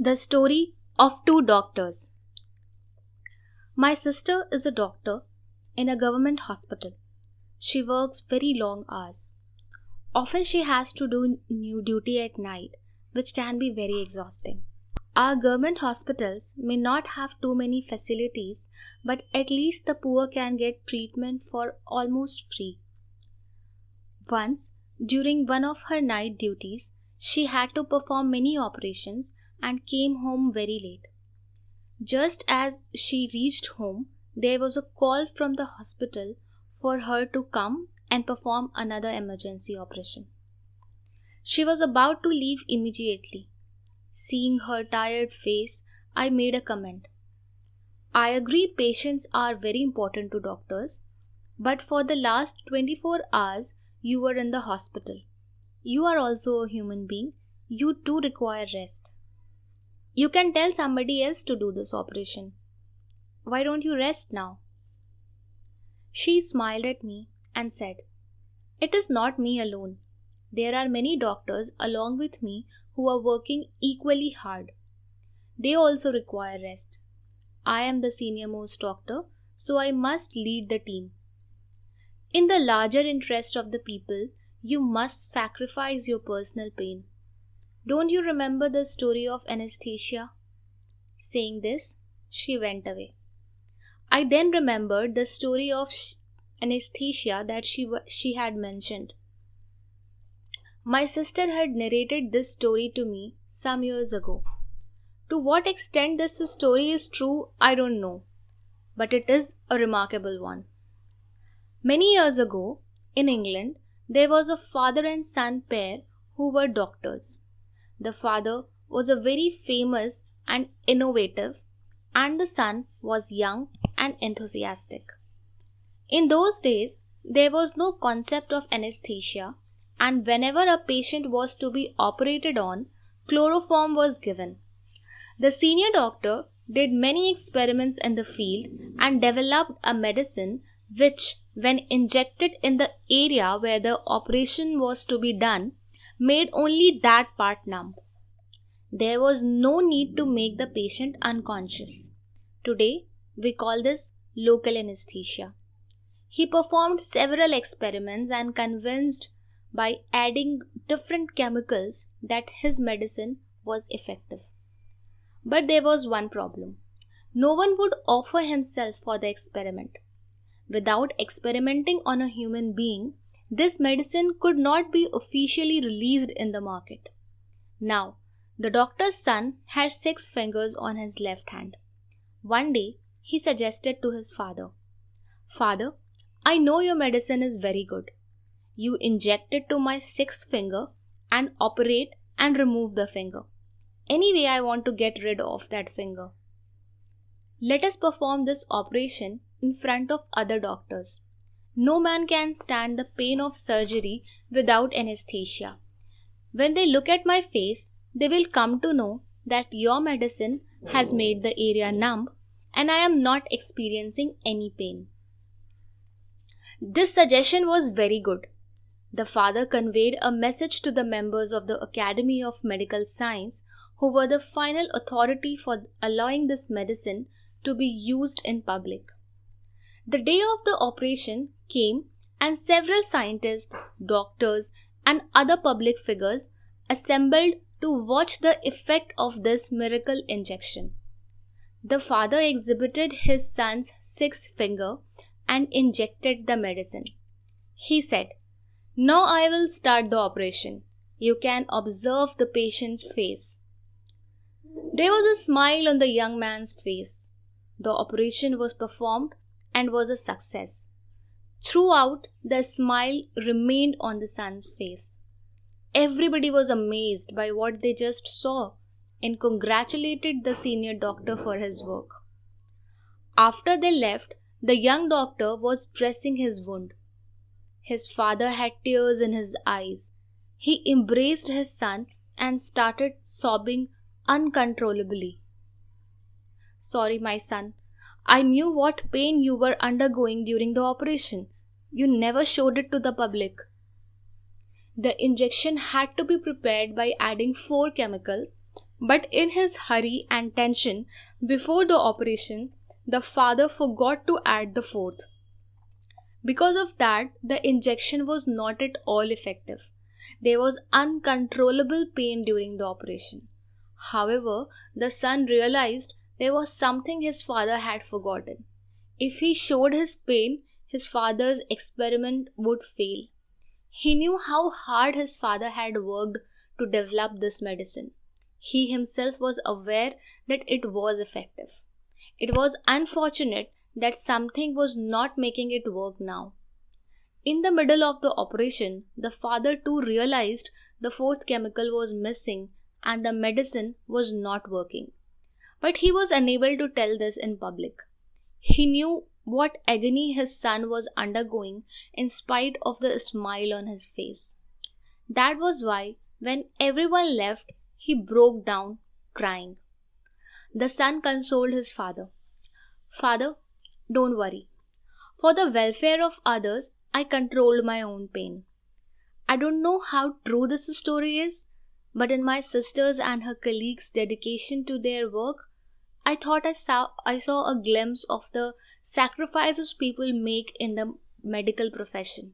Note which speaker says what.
Speaker 1: The story of two doctors. My sister is a doctor in a government hospital. She works very long hours. Often she has to do new duty at night, which can be very exhausting. Our government hospitals may not have too many facilities, but at least the poor can get treatment for almost free. Once, during one of her night duties, she had to perform many operations and came home very late. Just as she reached home, there was a call from the hospital for her to come and perform another emergency operation. She was about to leave immediately. Seeing her tired face, I made a comment. I agree patients are very important to doctors, but for the last 24 hours you were in the hospital. You are also a human being. You too require rest. You can tell somebody else to do this operation. Why don't you rest now? She smiled at me and said, "It is not me alone. There are many doctors along with me who are working equally hard. They also require rest. I am the senior most doctor, so I must lead the team. In the larger interest of the people, you must sacrifice your personal pain. Don't you remember the story of anesthesia?" Saying this, she went away. I then remembered the story of anesthesia that she had mentioned. My sister had narrated this story to me some years ago. To what extent this story is true, I don't know, but it is a remarkable one. Many years ago, in England, there was a father and son pair who were doctors. The father was a very famous and innovative, and the son was young and enthusiastic. In those days, there was no concept of anesthesia, and whenever a patient was to be operated on, chloroform was given. The senior doctor did many experiments in the field and developed a medicine which, when injected in the area where the operation was to be done, made only that part numb. There was no need to make the patient unconscious. Today, we call this local anesthesia. He performed several experiments and convinced by adding different chemicals that his medicine was effective. But there was one problem. No one would offer himself for the experiment. Without experimenting on a human being, this medicine could not be officially released in the market. Now, the doctor's son had 6 fingers on his left hand. One day, he suggested to his father, "Father, I know your medicine is very good. You inject it to my 6th finger and operate and remove the finger. Anyway, I want to get rid of that finger. Let us perform this operation in front of other doctors. No man can stand the pain of surgery without anesthesia. When they look at my face, they will come to know that your medicine has made the area numb and I am not experiencing any pain." This suggestion was very good. The father conveyed a message to the members of the Academy of Medical Science, who were the final authority for allowing this medicine to be used in public. The day of the operation came and several scientists, doctors, and other public figures assembled to watch the effect of this miracle injection. The father exhibited his son's 6th finger and injected the medicine. He said, "Now I will start the operation. You can observe the patient's face." There was a smile on the young man's face. The operation was performed and was a success. Throughout, the smile remained on the son's face. Everybody was amazed by what they just saw and congratulated the senior doctor for his work. After they left, the young doctor was dressing his wound. His father had tears in his eyes. He embraced his son and started sobbing uncontrollably. "Sorry, my son. I knew what pain you were undergoing during the operation. You never showed it to the public. The injection had to be prepared by adding 4 chemicals But in his hurry and tension before the operation, the father forgot to add the fourth. Because of that, the injection was not at all effective. There was uncontrollable pain during the operation. However, the son realized there was something his father had forgotten. If he showed his pain, his father's experiment would fail. He knew how hard his father had worked to develop this medicine. He himself was aware that it was effective. It was unfortunate that something was not making it work now. In the middle of the operation, the father too realized the fourth chemical was missing and the medicine was not working. But he was unable to tell this in public. He knew what agony his son was undergoing in spite of the smile on his face. That was why, when everyone left, he broke down crying. The son consoled his father. Father, don't worry. For the welfare of others, I controlled my own pain. I don't know how true this story is, but in my sister's and her colleagues' dedication to their work, I thought I saw a glimpse of the sacrifices people make in the medical profession.